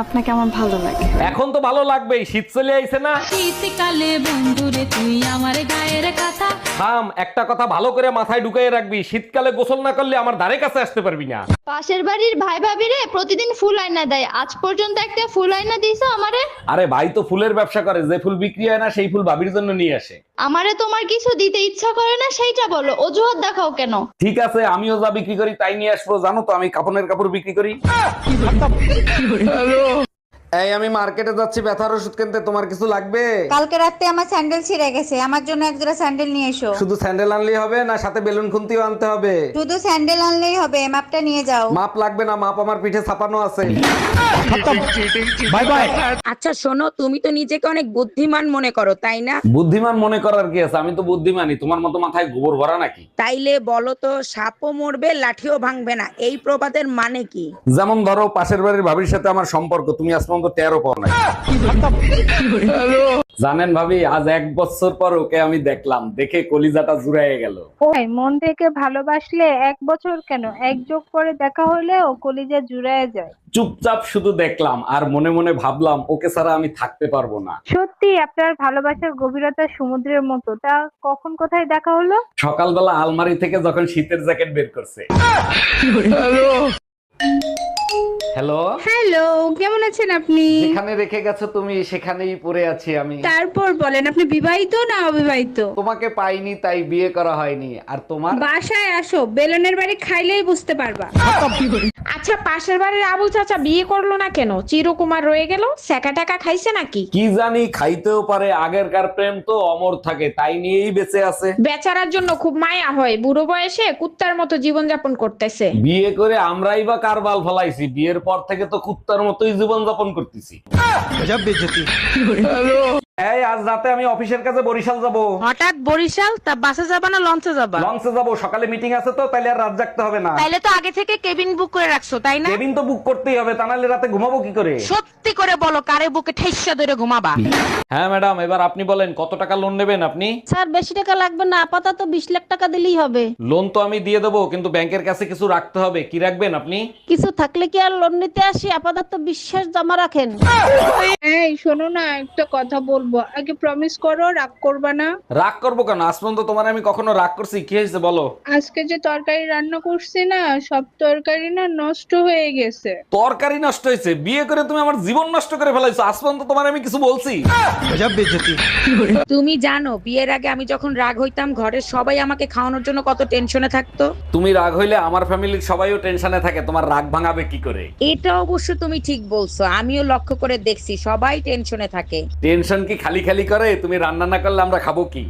আপনাকে আমার ভালো লাগে। এখন তো ভালো লাগবেই, শীত চলে আইছে না। শীতকালে বন্ধুরে তুই আমার গায়ের কথা। থাম, একটা কথা ভালো করে মাথায় ঢুকাই রাখবি, শীতকালে গোসল না করলে আমার ধারে কাছে আসতে পারবি না। পাশের বাড়ির ভাই ভাবিরে প্রতিদিন ফুল আয়না দেয়, আজ পর্যন্ত একটা ফুল আয়না দিয়েছো আমারে? আরে ভাই তো ফুলের ব্যবসা করে, যে ফুল বিক্রি হয় না সেই ফুল ভাবির জন্য নিয়ে আসে। আমারে তোমার কিছু দিতে ইচ্ছা করে না সেইটা বলো, অজুহাত দেখাও কেন? ঠিক আছে, আমিও যা বিক্রি করি তাই নিয়ে আসবো। জানো তো আমি কাপড়ের কাপড় বিক্রি করি। এই আমি মার্কেটে যাচ্ছি ব্যথার ওষুধ কিনতে, তোমার কিছু লাগবে? কালকে রাতে আমার স্যান্ডেল ছিঁড়ে গেছে, আমার জন্য এক জোড়া স্যান্ডেল নিয়ে এসো। শুধু স্যান্ডেল আনলেই হবে না সাথে বেলুন খুন্তিও আনতে হবে? শুধু স্যান্ডেল আনলেই হবে, মাপটা নিয়ে যাও। মাপ লাগবে না, মাপ আমার পিঠে ছাপানো আছে। Bye bye. আচ্ছা শোনো, তুমি তো নিজেকে অনেক বুদ্ধিমান মনে করো তাই না? বুদ্ধিমান মনে করার কি আছে, আমি তো বুদ্ধিমানই। তোমার মতো মাথায় গোবর ভরা নাকি? তাইলে বলো তো, সাপও মরবে লাঠিও ভাঙবে না, এই প্রবাদের মানে কি? যেমন ধরো পাশের বাড়ির ভাবির সাথে আমার সম্পর্ক, তুমি আজ পর্যন্ত টেরও পাও না। জানেন ভাবি, আজ 1 বছর পর ওকে আমি দেখলাম, দেখে কলিজাটা জুড়াইয়ে গেল। ওই মন থেকে ভালোবাসলে 1 বছর কেন, 1 যোগ করে দেখা হলে ও কলিজা জুড়ায় যায়। চুপচাপ শুধু দেখলাম আর মনে মনে ভাবলাম ওকে ছাড়া আমি থাকতে পারবো না। সত্যি আপনার ভালোবাসার গভীরতা সমুদ্রের মতো। তা কখন কোথায় দেখা হলো? সকালবেলা আলমারি থেকে যখন শীতের জ্যাকেট বের করছে। হ্যালো, হ্যালো, কেমন আছেন আপনি? যেখানে রেখে গেছো তুমি সেখানেই পড়ে আছি আমি। তারপর বলেন, আপনি বিবাহিত না অবিবাহিত? তোমাকে পাইনি তাই বিয়ে করা হয়নি। আর তোমার? বাসায় আসো, বেলনের বাড়ি খাইলেই বুঝতে পারবা। আচ্ছা, পাশের বাড়ির আবু চাচা বিয়ে করলো না কেন? চিরকুমার রয়ে গেল, সেকা টাকা খাইছে নাকি? কি জানি, খাইতেও পারে। আগেরকার প্রেম তো অমর থাকে, তাই নিয়েই বেঁচে আছে। বেচারার জন্য খুব মায়া হয়, বুড়ো বয়সে কুত্তার মতো জীবন যাপন করতেছে। বিয়ে করে আমরাই বা কার বাল ফলাইছি? বিয়ের পর থেকে তো কুত্তার মতোই জীবন যাপন করতেছি। এই আজ রাতে আমি অফিসের কাছে বরিশাল যাব। হঠাৎ বরিশাল? তা বাসে যাবা না লঞ্চে যাবা? লঞ্চে যাব, সকালে মিটিং আছে তো, তাইলে আর রাত জাগতে হবে না। তাইলে তো আগে থেকে কেবিন বুক করে রাখছো তাই না? কেবিন তো বুক করতেই হবে, তা নাহলে রাতে ঘুমাবো কি করে? সত্যি করে বলো, কারে বুকে ঠেসা ধরে ঘুমাবা? হ্যাঁ ম্যাডাম, এবার আপনি বলেন কত টাকা লোন নেবেন আপনি? স্যার বেশি টাকা লাগবে না, আপাতত 20 লাখ টাকা দিলেই হবে। লোন তো আমি দিয়ে দেবো, কিন্তু ব্যাংকের কাছে কিছু রাখতে হবে। কি রাখবেন আপনি? কিছু থাকলে কি আর লোন নিতে আসি, আপাতত বিশ্বাস জমা রাখেন। এই শোনো না, একটা কথা বলবো, আগে প্রমিস করো রাগ করবা না। রাগ করবো কেন? আজ পর্যন্ত তোমার আমি কখনো রাগ করছি? কি হয়েছে বলো? আজকে যে তরকারি রান্না করছি না, সব তরকারি না নষ্ট হয়ে গেছে। তরকারি নষ্ট হয়েছে? বিয়ে করে তুমি আমার জীবন নষ্ট করে ফেলাইছো। আজ পর্যন্ত তোমার আমি কিছু বলছি? তুমি জানো বিয়ের আগে আমি যখন রাগ হইতাম, ঘরের সবাই আমাকে খাওয়ানোর জন্য কত টেনশনে থাকতো। তুমি রাগ হইলে আমার ফ্যামিলির সবাইও টেনশনে থাকে, তোমার রাগ ভাঙাবে কি করে? এটা অবশ্য তুমি ঠিক বলছো, আমিও লক্ষ্য করে দেখছি সবাই টেনশনে থাকে। টেনশন কি খালি খালি করে? তুমি রান্না না করলে আমরা খাবো কি?